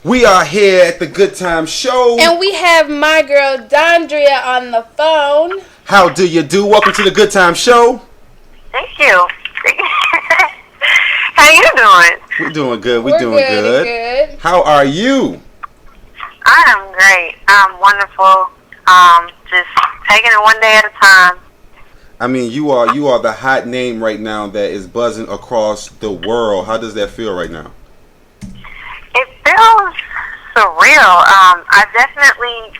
We are here at the Good Tymez Show. And we have my girl Dondria on the phone. How do you do? Welcome to the Good Tymez Show. Thank you. How you doing? We're doing good. We're doing good. How are you? I am great. I'm wonderful. Just taking it one day at a time. I mean, you are the hot name right now that is buzzing across the world. How does that feel right now? It feels surreal. I definitely,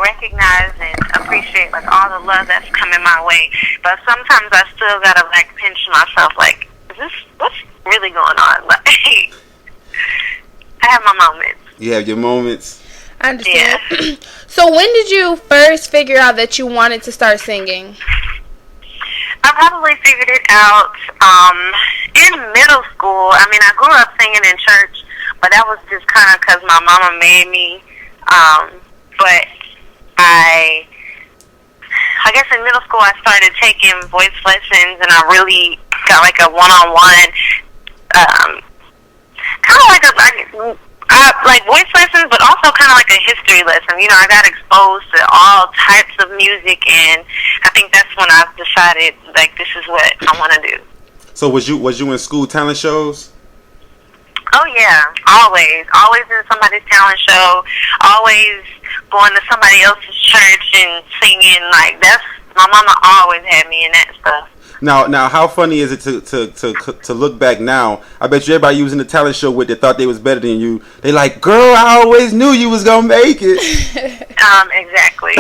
recognize and appreciate all the love that's coming my way. But sometimes I still gotta pinch myself. What's really going on? I have my moments. You have your moments. I understand. Yeah. So when did you first figure out that you wanted to start singing? I probably figured it out in middle school. I mean, I grew up singing in church, but that was just kind of because my mama made me. But I guess in middle school I started taking voice lessons, and I really got a one-on-one, kind of like voice lessons, but also kind of like a history lesson. I got exposed to all types of music, and I think that's when I decided this is what I want to do. So was you in school talent shows? Oh yeah, always in somebody's talent show, always going to somebody else's church and singing. That's my mama always had me in that stuff. Now, how funny is it to look back now? I bet you everybody you was in the talent show with that thought they was better than you. They like, girl, I always knew you was gonna make it. Exactly.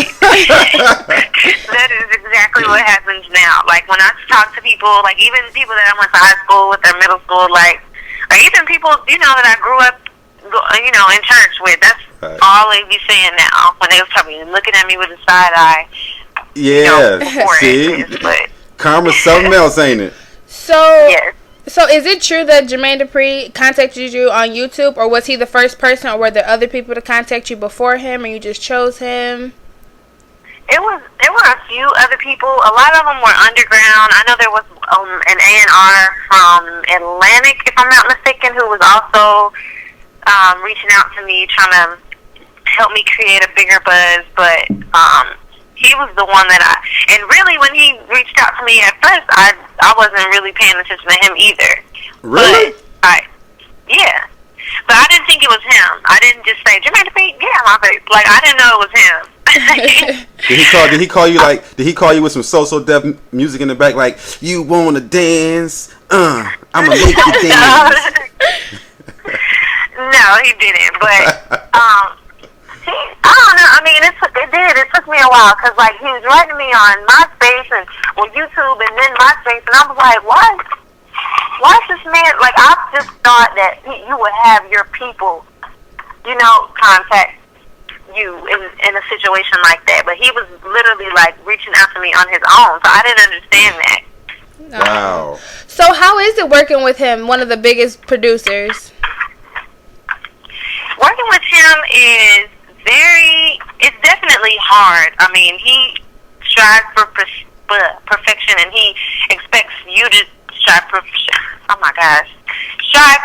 That is exactly what happens now. When I talk to people, even people that I went to high school with or middle school, or even people that I grew up, in church with. That's right. All they be saying now when they was talking, looking at me with a side eye. Yeah, see. But karma's something else, ain't it? So, yes. So is it true that Jermaine Dupri contacted you on YouTube, or was he the first person, or were there other people to contact you before him, and you just chose him? There were a few other people. A lot of them were underground. I know there was an A&R from Atlantic, if I'm not mistaken, who was also reaching out to me, trying to help me create a bigger buzz. But he was the one that and really when he reached out to me at first, I wasn't really paying attention to him either. Really? But but I didn't think it was him. I didn't just say, Jermaine Dupri, get out my face. I didn't know it was him. Did he call you did he call you with some SOSO Def music in the back, you wanna dance? I'ma make you dance. No, he didn't. But I don't know. I mean, it took me a while because he was writing me on MySpace and on YouTube and then MySpace, and I was like, why is this man? I just thought that you would have your people, contact you in a situation like that, but he was literally reaching out to me on his own, so I didn't understand that. Wow. So how is it working with him, one of the biggest producers? Working with him is it's definitely hard. I mean, he strives for perfection, and he expects you to strive for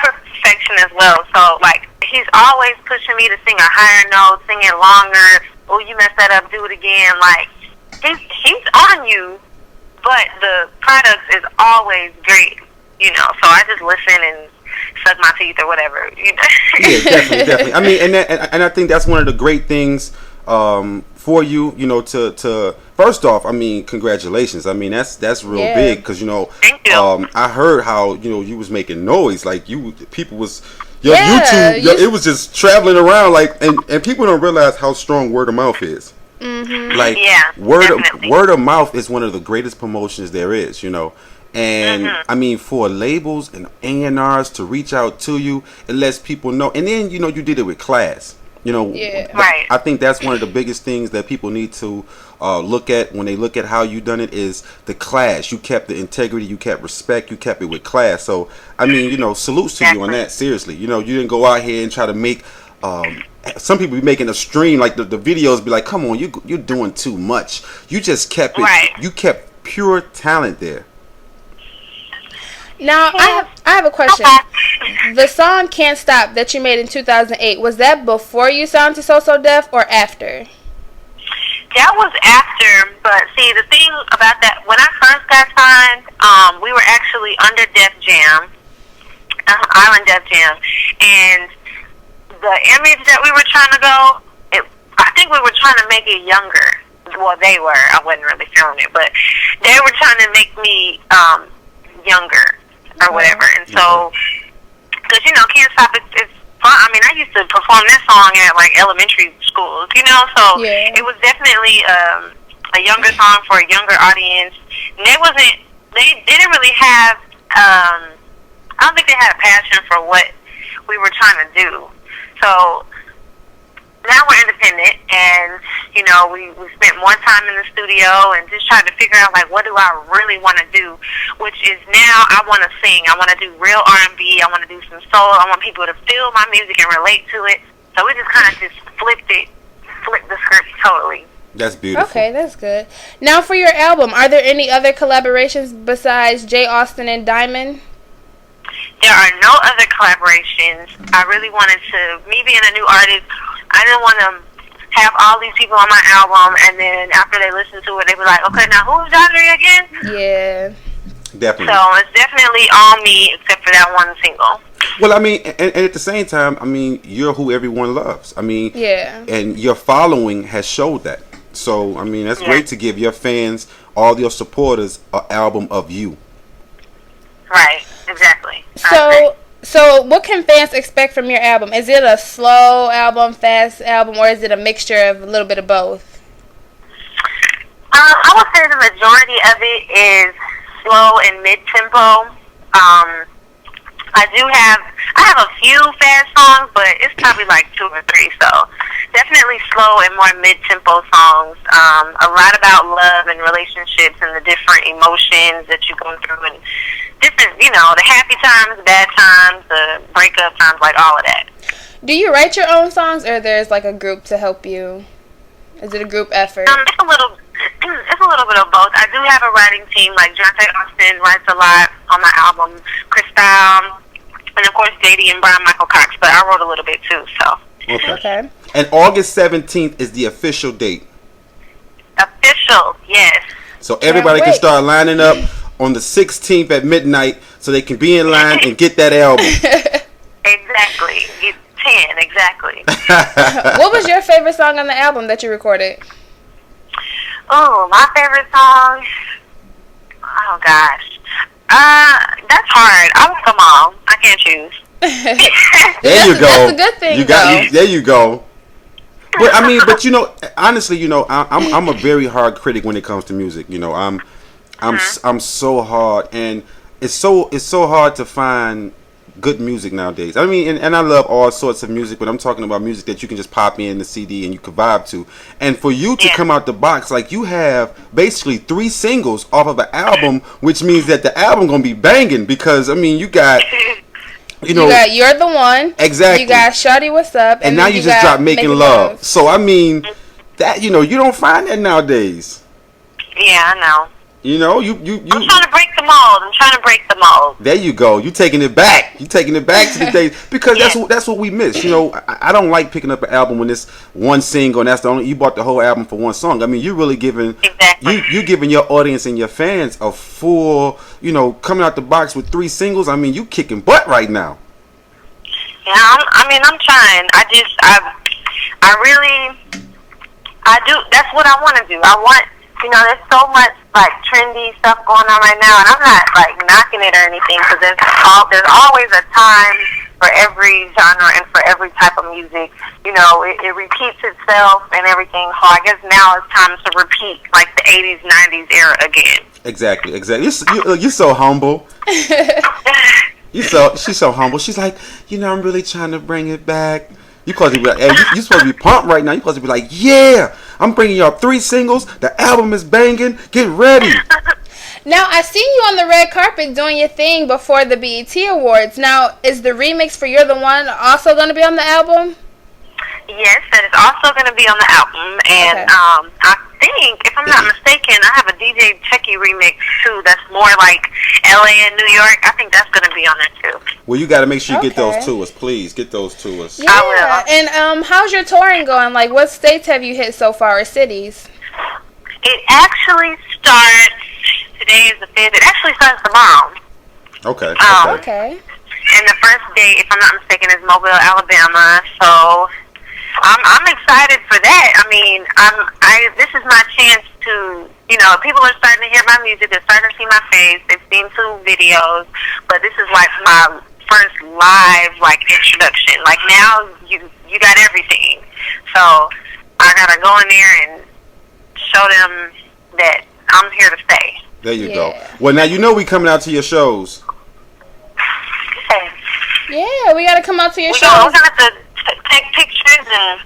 perfection as well. So he's always pushing me to sing a higher note, sing it longer. Oh, you messed that up, do it again. He's on you, but the product is always great, So I just listen and suck my teeth or whatever, Yeah, definitely. I mean, and I think that's one of the great things for you, to first off, I mean, congratulations. I mean, that's real big because Thank you. I heard how you was making noise, people was your YouTube, it was just traveling around, and people don't realize how strong word of mouth is. Mm-hmm. Word of mouth is one of the greatest promotions there is, And I mean, for labels and A&Rs to reach out to you, it lets people know. And then you did it with class. Right. I think that's one of the biggest things that people need to look at when they look at how you done it is the class. You kept the integrity, you kept respect, you kept it with class. So I mean, salutes to you on that. Seriously, you didn't go out here and try to make. Some people be making a stream the videos be like, come on, you're doing too much. You just kept it. Right. You kept pure talent there. Now, I have a question. The song Can't Stop that you made in 2008, was that before you signed to SOSO Def or after? That was after, but see, the thing about that, when I first got signed, we were actually under Def Jam, Island Def Jam, and the image that we were trying to go, I think we were trying to make it younger. Well, they were. I wasn't really feeling it, but they were trying to make me younger or whatever. And so, because, you know, Can't Stop, it's fun. I mean, I used to perform that song at, like, elementary schools, you know? So it was definitely a younger song for a younger audience. And they didn't really have, I don't think they had a passion for what we were trying to do. So now we're independent, and, you know, we spent more time in the studio and just trying to figure out, like, what do I really want to do, which is now I want to sing. I want to do real R&B. I want to do some soul. I want people to feel my music and relate to it. So we just kind of just flipped the script totally. That's beautiful. Okay, that's good. Now, for your album, are there any other collaborations besides J. Austen and Diamond? There are no other collaborations. I really wanted to, me being a new artist, I didn't want to have all these people on my album, and then after they listen to it, they be like, okay, now who's Dondria again? Yeah. Definitely. So it's definitely all me except for that one single. Well, I mean, and at the same time, I mean, you're who everyone loves. I mean, yeah. And your following has showed that. So, I mean, that's great to give your fans, all your supporters, an album of you. Right, exactly. So what can fans expect from your album? Is it a slow album, fast album, or is it a mixture of a little bit of both? I would say the majority of it is slow and mid-tempo. I have a few fast songs, but it's probably like 2 or 3. So definitely slow and more mid-tempo songs. A lot about love and relationships and the different emotions that you go through, and different, you know, the happy times, the bad times, the breakup times, like all of that. Do you write your own songs, or there's like a group to help you? Is it a group effort? It's a little bit of both. I do have a writing team, like J. Austen writes a lot on my album, Chris Brown, and of course JD and Brian Michael Cox, but I wrote a little bit too, so. Okay. And August 17th is the official date. Official, yes. So everybody can start lining up on the 16th at midnight so they can be in line and get that album. Exactly. It's 10, exactly. What was your favorite song on the album that you recorded? Oh, my favorite song? Oh, gosh. That's hard. I want them all. I can't choose. There you go. That's a good thing, there you go. But I mean, but you know, honestly, you know, I'm a very hard critic when it comes to music. You know, I'm so hard, and it's so hard to find good music nowadays. I mean, and I love all sorts of music, but I'm talking about music that you can just pop in the CD and you can vibe to. And for you to come out the box, like, you have basically 3 singles off of an album, which means that the album gonna be banging, because I mean, you got. You know, You're the One. Exactly. You got Shawty What's Up. And now you just dropped Making Love. So, I mean, that, you know, you don't find that nowadays. Yeah, I know. You know, you I'm trying to break the mold. There you go. You taking it back. You taking it back to the days, because that's what we miss. You know, I don't like picking up an album when it's one single and that's the only, you bought the whole album for one song. I mean, you're really giving you giving your audience and your fans a full, you know, coming out the box with 3 singles. I mean, you kicking butt right now. Yeah, I'm trying. I do. That's what I want to do. I want, you know, there's so much like trendy stuff going on right now, and I'm not like knocking it or anything, because there's always a time for every genre and for every type of music. You know, it repeats itself and everything. So I guess now it's time to repeat like the 80s, 90s era again. Exactly. You're so humble. She's so humble. She's like, you know, I'm really trying to bring it back. You supposed to be like, hey, you supposed to be pumped right now. You supposed to be like, yeah, I'm bringing y'all 3 singles. The album is banging. Get ready. Now, I seen you on the red carpet doing your thing before the BET Awards. Now, is the remix for You're the One also going to be on the album? Yes, that is also going to be on the album, and think, if I'm not mistaken, I have a DJ Checky remix too. That's more like LA and New York. I think that's gonna be on there too. Well, you got to make sure you get those to us, please. Get those to us. Yeah. I will. And how's your touring going? Like, what states have you hit so far, or cities? It actually starts. Today is the 5th. It actually starts tomorrow. Okay. Okay. And the first day, if I'm not mistaken, is Mobile, Alabama. So I'm excited for that. I mean, this is my chance to, people are starting to hear my music. They're starting to see my face. They've seen 2 videos, but this is like my first live introduction. Like now, you got everything. So I gotta go in there and show them that I'm here to stay. There you go. Well, now we coming out to your shows. Yeah, we gotta come out to your shows. We're gonna have to take pictures and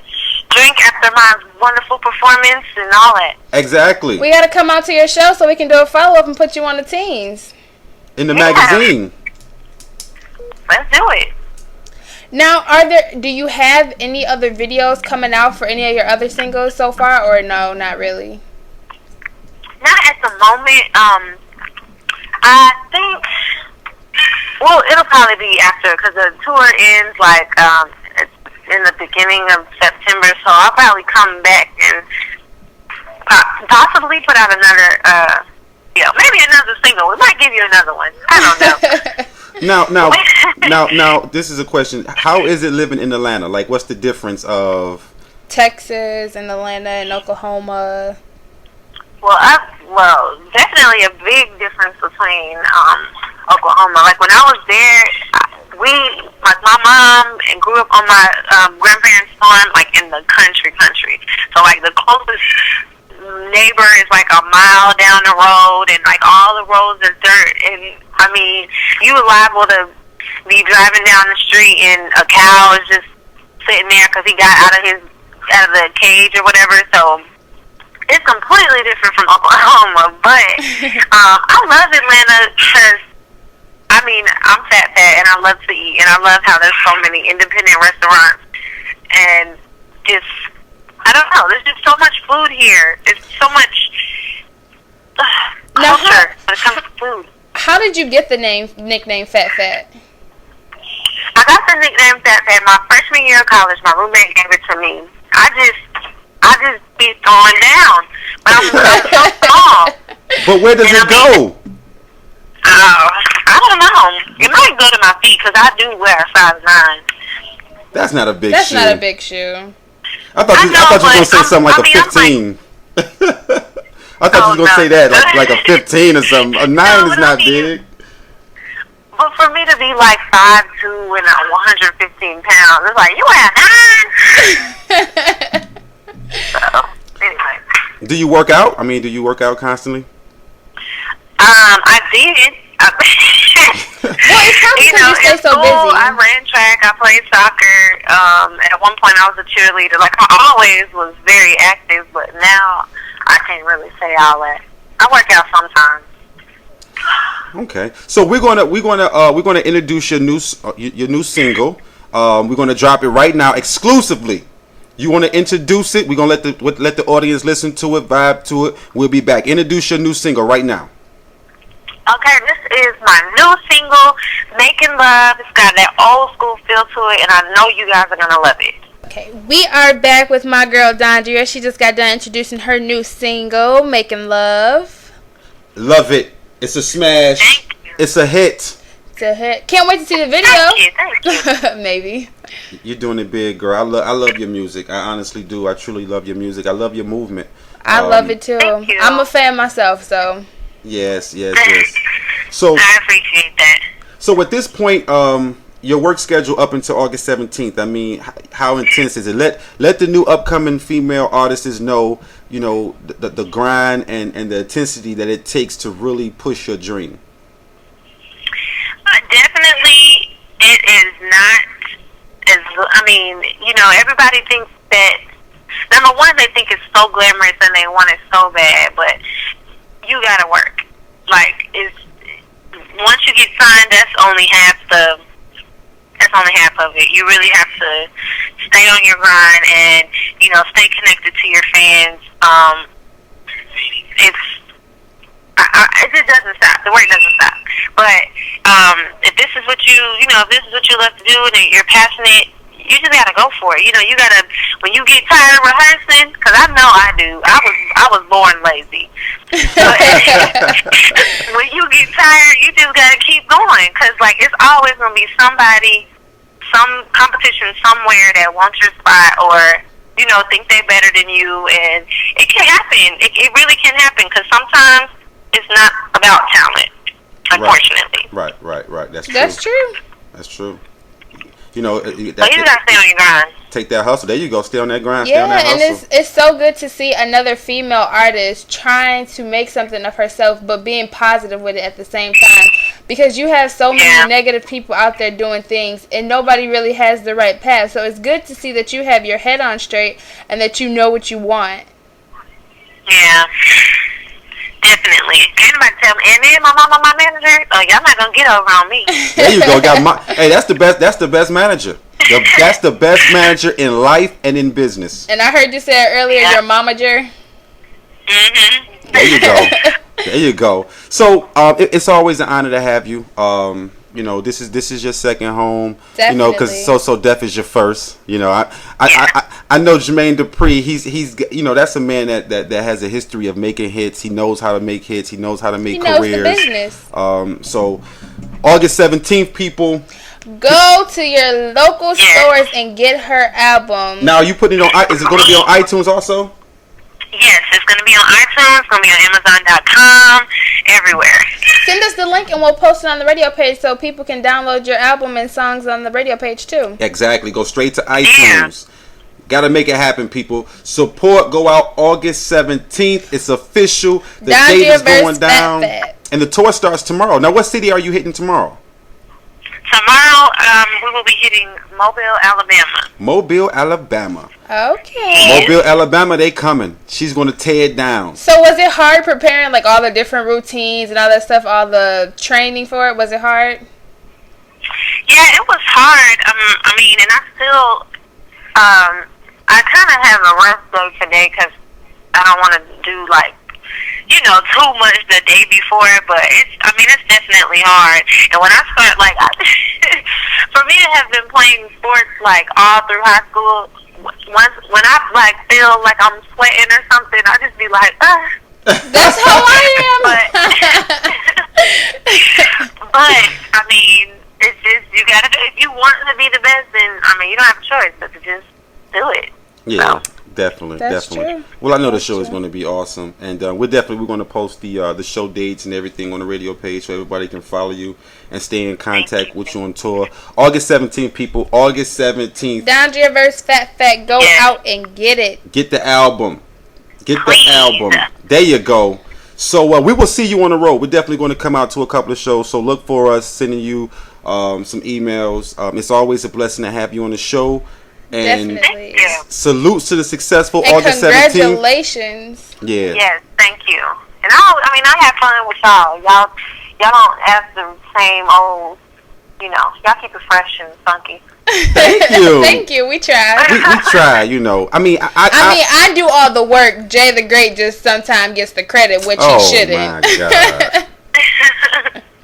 drink after my wonderful performance and all that. Exactly. We gotta come out to your show so we can do a follow up and put you on the teens. In the magazine. Let's do it. Now, do you have any other videos coming out for any of your other singles so far, or no, not really? Not at the moment. I think. Well, it'll probably be after, because the tour ends in the beginning of September. So I'll probably come back and possibly put out another, maybe another single. We might give you another one. I don't know. Now, this is a question. How is it living in Atlanta? Like, what's the difference of Texas and Atlanta and Oklahoma? Well, definitely a big difference between Oklahoma. Like when I was there, my mom and grew up on my grandparents' farm, like in the country. So like the closest neighbor is like a mile down the road, and like all the roads are dirt. And I mean, you were liable to be driving down the street and a cow is just sitting there because he got out of the cage or whatever. So it's completely different from Oklahoma, but I love Atlanta because, I mean, I'm fat and I love to eat, and I love how there's so many independent restaurants, and just, I don't know, there's just so much food here. There's so much culture when it comes to food. How did you get the nickname Fat Fat? I got the nickname Fat Fat my freshman year of college. My roommate gave it to me. I just be throwing down, but I'm so small. But where does it go? I don't know. It might go to my feet because I do wear a size 9. That's not a big shoe. That's not a big shoe. I thought you were going to say something like a 15. I thought you were going to say that, like a 15 or something. A 9 is not big. But for me to be like 5'2" and 115 pounds, it's like, you wear a 9? So, anyway. Do you work out? I mean, do you work out constantly? I did. Well, it's probably because you stay so busy. I ran track. I played soccer. At one point, I was a cheerleader. Like, I always was very active, but now I can't really say all that. I work out sometimes. Okay, so we're gonna introduce your new single. We're gonna drop it right now exclusively. You want to introduce it? We're gonna let the audience listen to it, vibe to it. We'll be back. Introduce your new single right now. Okay, this is my new single, Making Love. It's got that old school feel to it, and I know you guys are gonna love it. Okay, we are back with my girl Dondria. She just got done introducing her new single, Making Love. Love it. It's a smash. Thank you. It's a hit. It's a hit. Can't wait to see the video. Thank you. Maybe. You're doing it big, girl. I love your music. I honestly do. I truly love your music. I love your movement. I love it too. Thank you. I'm a fan myself, so. Yes. So I appreciate that. So at this point, your work schedule up until August 17th. I mean, how intense is it? Let the new upcoming female artists know, the grind and the intensity that it takes to really push your dream. Definitely, it is not as, everybody thinks that, number one, they think it's so glamorous and they want it so bad, but you gotta work. Like, once you get signed, that's only half of it. You really have to stay on your grind and, stay connected to your fans. it just doesn't stop. The work doesn't stop. But if this is what if this is what you love to do and you're passionate, you just gotta go for it. You gotta, when you get tired of rehearsing, because I know I do. I was born lazy. When you get tired, you just gotta keep going, because like it's always gonna be somebody, some competition somewhere that wants your spot, or think they're better than you, and it can happen. It really can happen, because sometimes it's not about talent, unfortunately. Right. That's true. That's true. So you gotta stay on your grind. Take that hustle. There you go. Stay on that grind. Yeah, stay on that hustle. And it's so good to see another female artist trying to make something of herself, but being positive with it at the same time. Because you have so many negative people out there doing things, and nobody really has the right path. So it's good to see that you have your head on straight and that you know what you want. Yeah. Definitely. Anybody tell me, and then my mama, my manager, y'all not gonna get over on me. There you go. Hey, that's the best. That's the best manager. That's the best manager in life and in business. And I heard you say earlier, your momager. Mhm. There you go. There you go. So it's always an honor to have you. This is your second home. Definitely. Because SOSO Def is your first. I know Jermaine Dupri. He's that's a man that has a history of making hits. He knows how to make hits. He knows how to make careers. He knows the business. So August 17th, people. Go to your local stores and get her album. Now, you putting it on? Is it going to be on iTunes also? Yes, it's going to be on iTunes. It's going to be on Amazon.com, everywhere. Send us the link and we'll post it on the radio page so people can download your album and songs on the radio page too. Exactly. Go straight to iTunes. Got to make it happen, people. Support. Go out August 17th. It's official. The date is going down. And the tour starts tomorrow. Now, what city are you hitting tomorrow? Tomorrow, we will be hitting Mobile, Alabama. Mobile, Alabama. Okay. Mobile, Alabama, they coming. She's going to tear it down. So was it hard preparing like all the different routines and all that stuff, all the training for it? Was it hard? Yeah, it was hard. And I still, I kind of have a rest day today because I don't want to do too much the day before, but it's definitely hard. And when I start, for me to have been playing sports all through high school, when I feel like I'm sweating or something, I just be like, That's how I am. But it's just, you gotta do. If you want to be the best, then you don't have a choice but to just do it. Yeah. So. Definitely. True. Well, I know the show is going to be awesome, and we're going to post the show dates and everything on the radio page so everybody can follow you and stay in contact with you on tour. August 17th, people. August 17th. Dondria vs. Fat Fat. Go out and get it. Get the album. There you go. So we will see you on the road. We're definitely going to come out to a couple of shows. So look for us sending you some emails. It's always a blessing to have you on the show. And definitely. Salutes to the successful and August 17th. Congratulations. Yeah. Yes, thank you. And I have fun with y'all. Y'all don't have the same old, y'all keep it fresh and funky. Thank you. Thank you. We try. We try, I do all the work. Jay the Great just sometimes gets the credit, which he shouldn't. My God.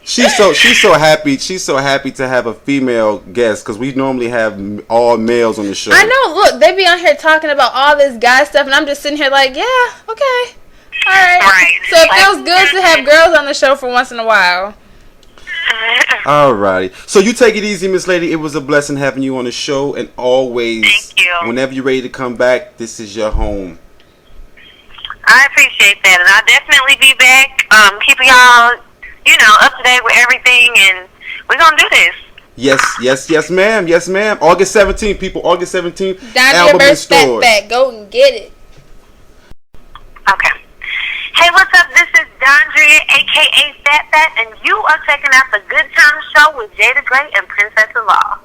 She's so happy. She's so happy to have a female guest because we normally have all males on the show. I know. Look, they be on here talking about all this guy stuff, and I'm just sitting here like, yeah, okay, all right. So it feels good to have girls on the show for once in a while. Alrighty. So you take it easy, Miss Lady. It was a blessing having you on the show, and always, thank you. Whenever you're ready to come back, this is your home. I appreciate that, and I'll definitely be back. Keeping y'all, up to date with everything, and we're gonna do this. Yes, ma'am. Yes, ma'am. August 17th, people. August 17th. Dondria vs. Fat Fat. Go and get it. Okay. Hey, what's up? This is Dondria, a.k.a. Fat Fat, and you are checking out the Good Tymez Show with Jay the Great and Princess of All.